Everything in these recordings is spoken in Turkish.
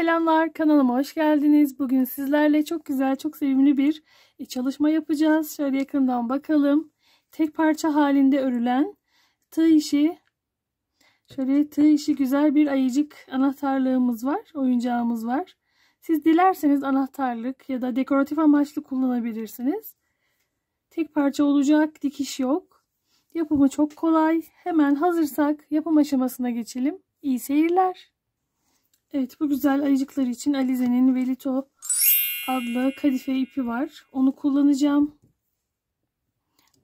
Selamlar, kanalıma hoş geldiniz. Bugün sizlerle çok güzel, çok sevimli bir çalışma yapacağız. Şöyle yakından bakalım. Tek parça halinde örülen tığ işi, şöyle tığ işi güzel bir ayıcık anahtarlığımız var, oyuncağımız var. Siz dilerseniz anahtarlık ya da dekoratif amaçlı kullanabilirsiniz. Tek parça olacak, dikiş yok. Yapımı çok kolay. Hemen hazırsak yapım aşamasına geçelim. İyi seyirler. Evet, bu güzel ayıcıklar için Alize'nin Velito adlı kadife ipi var. Onu kullanacağım.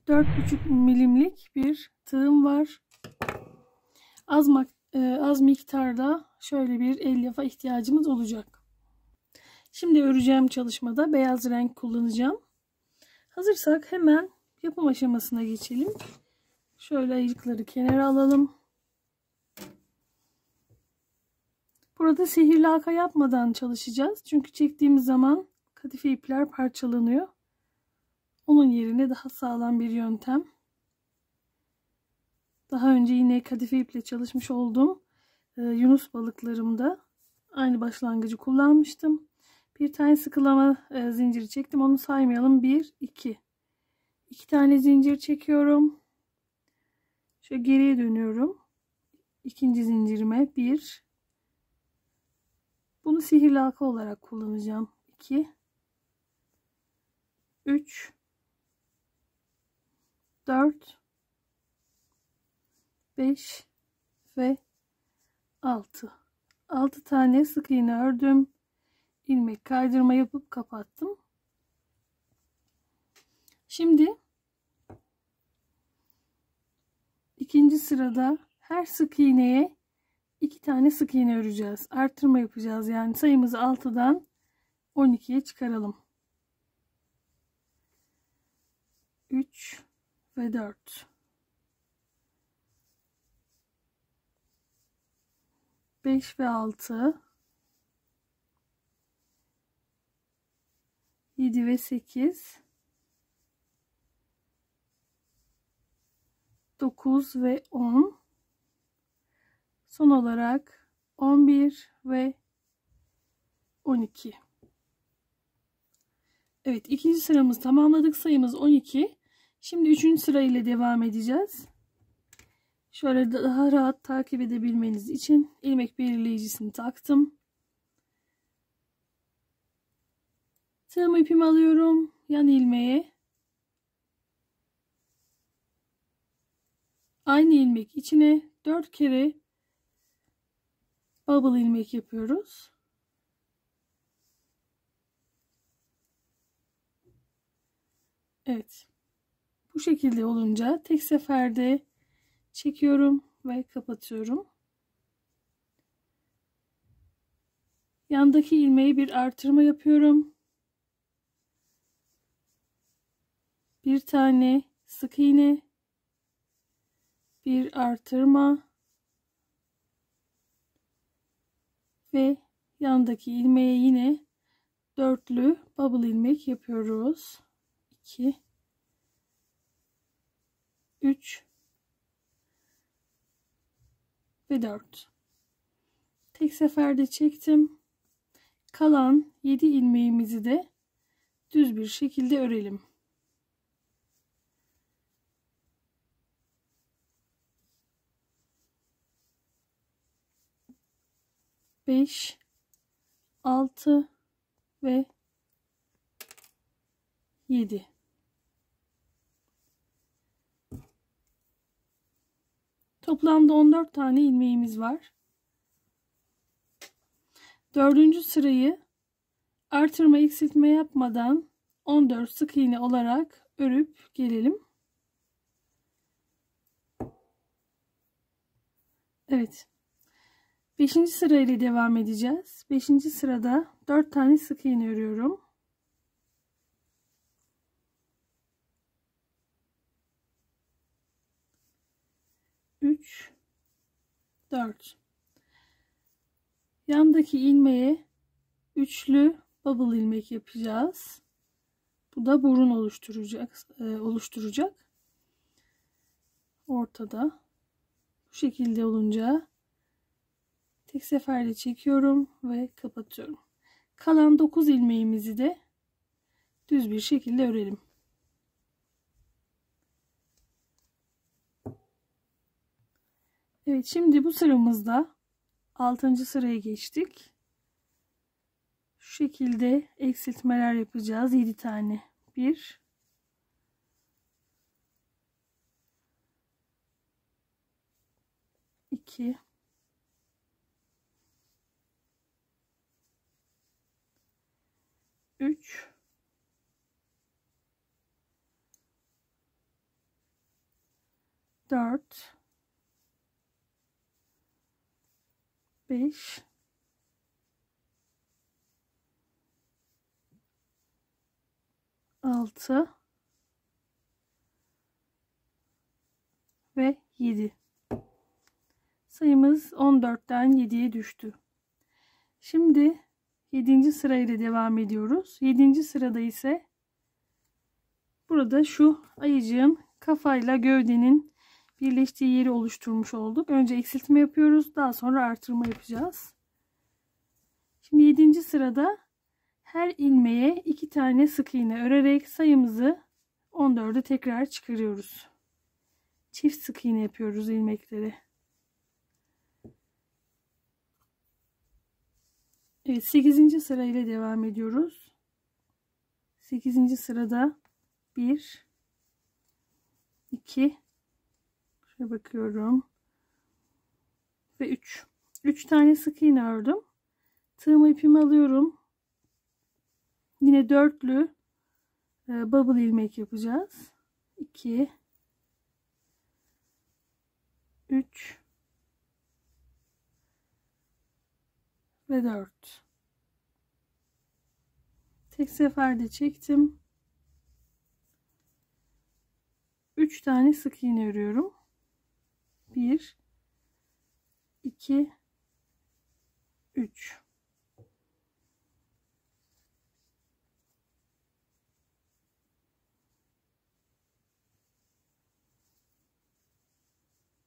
4,5 milimlik bir tığım var. Az miktarda şöyle bir elyaf'a ihtiyacımız olacak. Şimdi öreceğim çalışmada beyaz renk kullanacağım. Hazırsak hemen yapım aşamasına geçelim. Şöyle ayıcıkları kenara alalım. Burada sihirli halka yapmadan çalışacağız. Çünkü çektiğimiz zaman kadife ipler parçalanıyor. Onun yerine daha sağlam bir yöntem. Daha önce yine kadife iple çalışmış olduğum Yunus balıklarımda aynı başlangıcı kullanmıştım. Bir tane sıkılama zinciri çektim. Onu saymayalım. 1, 2. 2 tane zincir çekiyorum. Şöyle geriye dönüyorum. İkinci zincirime 1. Bunu sihirli halka olarak kullanacağım. 2, 3, 4, 5 ve 6. 6 tane sık iğne ördüm. İlmek kaydırma yapıp kapattım. Şimdi ikinci sırada her sık iğneye 2 tane sık iğne öreceğiz. Artırma yapacağız. Yani sayımızı 6'dan 12'ye çıkaralım. 3 ve 4. 5 ve 6. 7 ve 8. 9 ve 10. Son olarak 11 ve 12. Evet, ikinci sıramızı tamamladık. Sayımız 12. Şimdi üçüncü sıra ile devam edeceğiz. Şöyle daha rahat takip edebilmeniz için ilmek belirleyicisini taktım. Tığım ipimi alıyorum. Yan ilmeğe. Aynı ilmek içine 4 kere bubble ilmek yapıyoruz. Evet. Bu şekilde olunca tek seferde çekiyorum ve kapatıyorum. Yandaki ilmeğe bir artırma yapıyorum. Bir tane sık iğne, bir artırma ve yandaki ilmeğe yine dörtlü bubble ilmek yapıyoruz. 2, 3 ve 4. Tek seferde çektim. Kalan 7 ilmeğimizi de düz bir şekilde örelim. Beş, 6 ve 7. Toplamda 14 tane ilmeğimiz var. Dördüncü sırayı artırma eksiltme yapmadan 14 sık iğne olarak örüp gelelim. Evet. 5. sıra ile devam edeceğiz. 5. sırada 4 tane sık iğne örüyorum. Üç, 4. Yandaki ilmeğe üçlü bubble ilmek yapacağız. Bu da burun oluşturacak. Ortada. Bu şekilde olunca Tek seferde çekiyorum ve kapatıyorum. Kalan 9 ilmeğimizi de düz bir şekilde örelim. Evet, şimdi bu sıramızda 6. sıraya geçtik. Şu şekilde eksiltmeler yapacağız. 7 tane. 1 2 3 4 5 6 ve 7. Sayımız 14'ten 7'ye düştü. Şimdi 7. sırayla devam ediyoruz. 7. sırada ise burada şu ayıcığın kafayla gövdenin birleştiği yeri oluşturmuş olduk. Önce eksiltme yapıyoruz. Daha sonra artırma yapacağız. Şimdi 7. sırada her ilmeğe 2 tane sık iğne örerek sayımızı 14'e tekrar çıkarıyoruz. Çift sık iğne yapıyoruz ilmekleri. Evet, 8. sırayla devam ediyoruz. 8. sırada 1 2 şöyle bakıyorum ve 3 tane sık iğne ördüm. Tığımı ipimi alıyorum. Yine dörtlü bubble ilmek yapacağız. 2 3 ve 4. Tek seferde çektim. 3 tane sık iğne örüyorum. 1 2 3.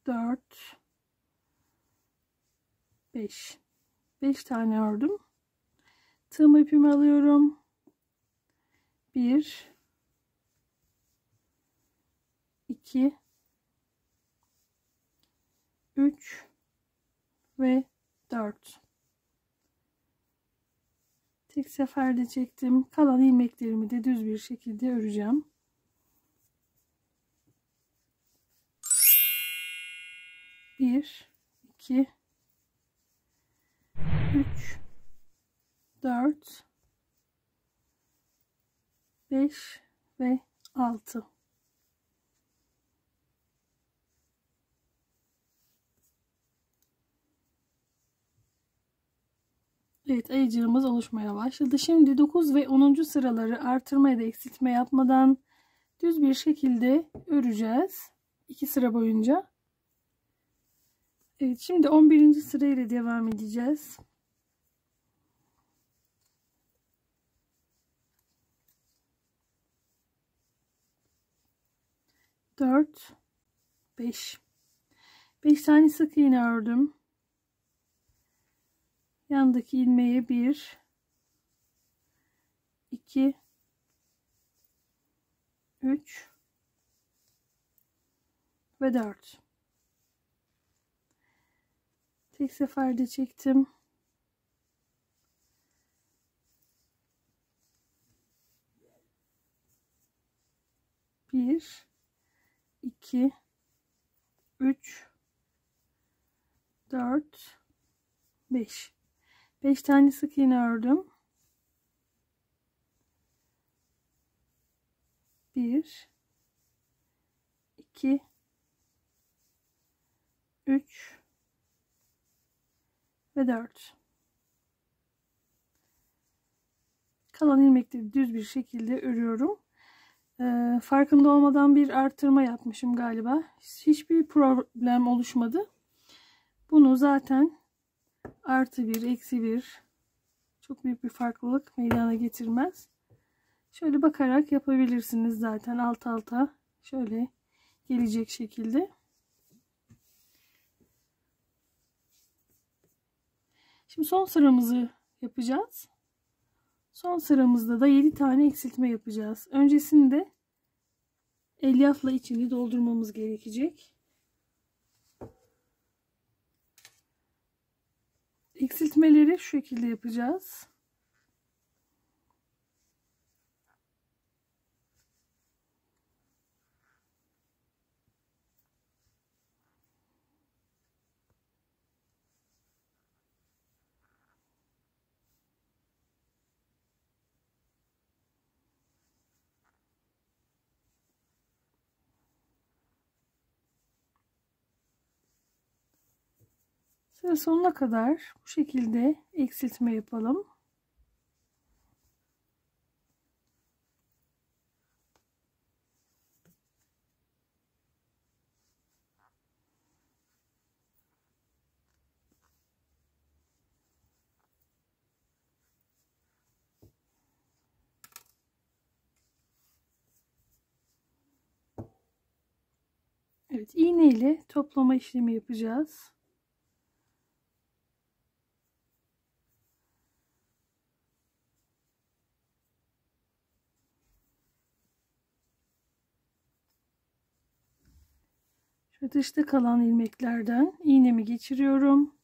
Dört, 5. 5 tane ördüm. Tığım ipimi alıyorum. 1 2 3 ve 4. Tek seferde çektim. Kalan ilmeklerimi de düz bir şekilde öreceğim. 1 2 3 4 5 ve 6. Evet, ayıcığımız oluşmaya başladı. Şimdi 9 ve 10. sıraları artırma ya da eksiltme yapmadan düz bir şekilde öreceğiz. 2 sıra boyunca. Evet, şimdi 11. sırayla devam edeceğiz. Dört, 5. 5 tane sık iğne ördüm. Yandaki ilmeğe 1 2 3 ve 4. Tek seferde çektim. 1 2 3 4 5. 5 tane sık iğne ördüm. 1 2 3 ve 4. Kalan ilmekleri düz bir şekilde örüyorum. Farkında olmadan bir artırma yapmışım galiba. Hiçbir problem oluşmadı. Bunu zaten artı 1, eksi 1 çok büyük bir farklılık meydana getirmez. Şöyle bakarak yapabilirsiniz zaten alt alta şöyle gelecek şekilde. Şimdi son sıramızı yapacağız. Son sıramızda da 7 tane eksiltme yapacağız. Öncesinde elyafla içini doldurmamız gerekecek. Eksiltmeleri şu şekilde yapacağız. Sıra sonuna kadar bu şekilde eksiltme yapalım. Evet, iğne ile toplama işlemi yapacağız. Şu dışta kalan ilmeklerden iğnemi geçiriyorum.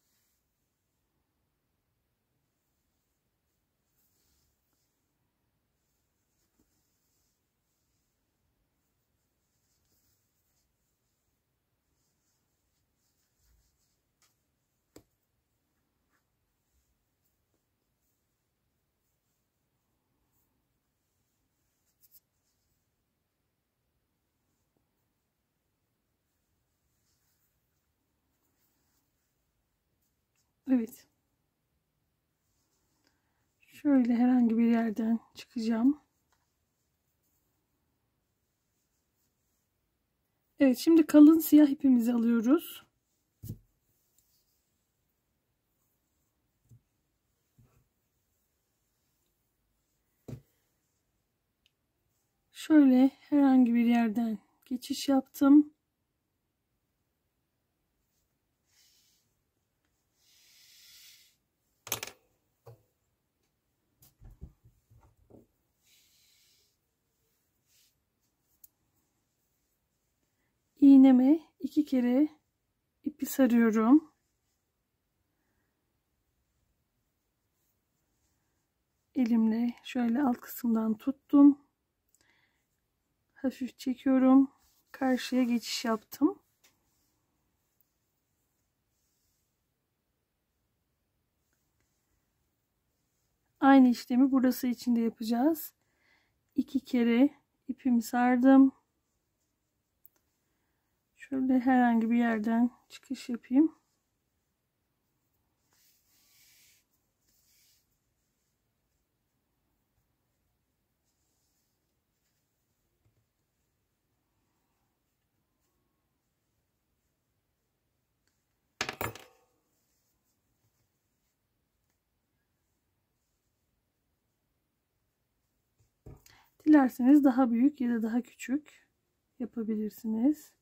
Evet. Şöyle herhangi bir yerden çıkacağım. Evet, şimdi kalın siyah ipimizi alıyoruz. Şöyle herhangi bir yerden geçiş yaptım. İğneme 2 kere ipi sarıyorum. Elimle şöyle alt kısımdan tuttum. Hafif çekiyorum. Karşıya geçiş yaptım. Aynı işlemi burası için de yapacağız. 2 kere ipimi sardım. Şöyle herhangi bir yerden çıkış yapayım. Dilerseniz daha büyük ya da daha küçük yapabilirsiniz.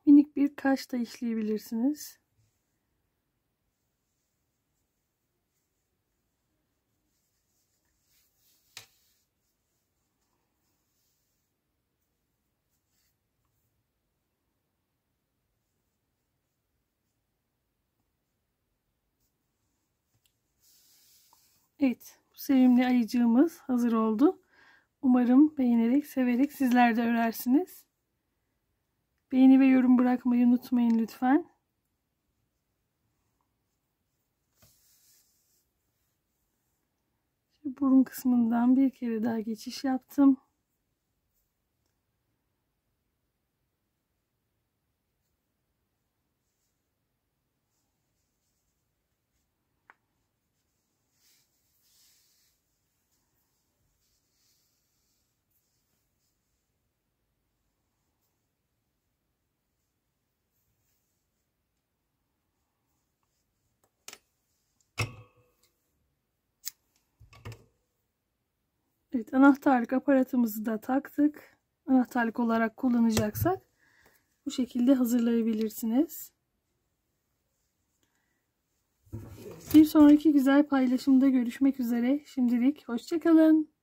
Minik bir kaş da işleyebilirsiniz. Evet, bu sevimli ayıcığımız hazır oldu. Umarım beğenerek, severek sizler de örersiniz. Beğeni ve yorum bırakmayı unutmayın lütfen. Burun kısmından bir kere daha geçiş yaptım. Evet, anahtarlık aparatımızı da taktık. Anahtarlık olarak kullanacaksak bu şekilde hazırlayabilirsiniz. Bir sonraki güzel paylaşımda görüşmek üzere. Şimdilik hoşça kalın.